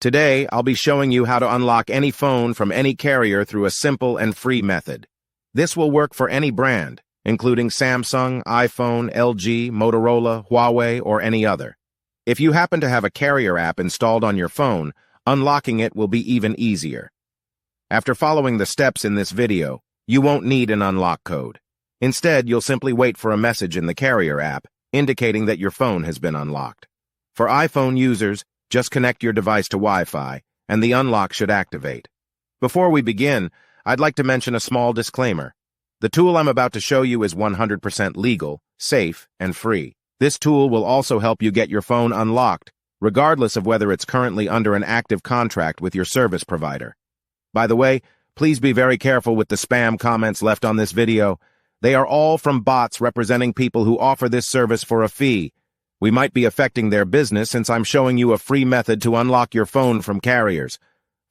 Today, I'll be showing you how to unlock any phone from any carrier through a simple and free method. This will work for any brand, including Samsung, iPhone, LG, Motorola, Huawei, or any other. If you happen to have a carrier app installed on your phone, unlocking it will be even easier. After following the steps in this video, you won't need an unlock code. Instead, you'll simply wait for a message in the carrier app indicating that your phone has been unlocked. For iPhone users, just connect your device to Wi-Fi, and the unlock should activate. Before we begin, I'd like to mention a small disclaimer. The tool I'm about to show you is 100% legal, safe, and free. This tool will also help you get your phone unlocked, regardless of whether it's currently under an active contract with your service provider. By the way, please be very careful with the spam comments left on this video. They are all from bots representing people who offer this service for a fee. We might be affecting their business since I'm showing you a free method to unlock your phone from carriers.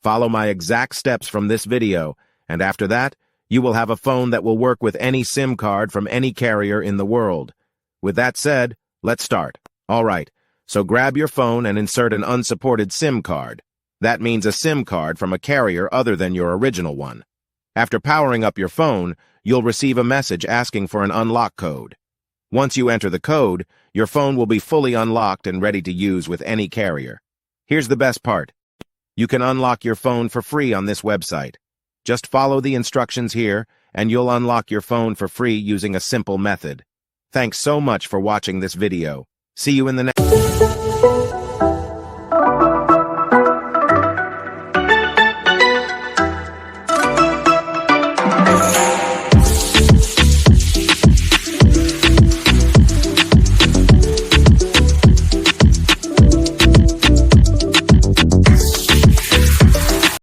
Follow my exact steps from this video, and after that, you will have a phone that will work with any SIM card from any carrier in the world. With that said, let's start. All right, so grab your phone and insert an unsupported SIM card. That means a SIM card from a carrier other than your original one. After powering up your phone, you'll receive a message asking for an unlock code. Once you enter the code, your phone will be fully unlocked and ready to use with any carrier. Here's the best part. You can unlock your phone for free on this website. Just follow the instructions here, and you'll unlock your phone for free using a simple method. Thanks so much for watching this video. See you in the next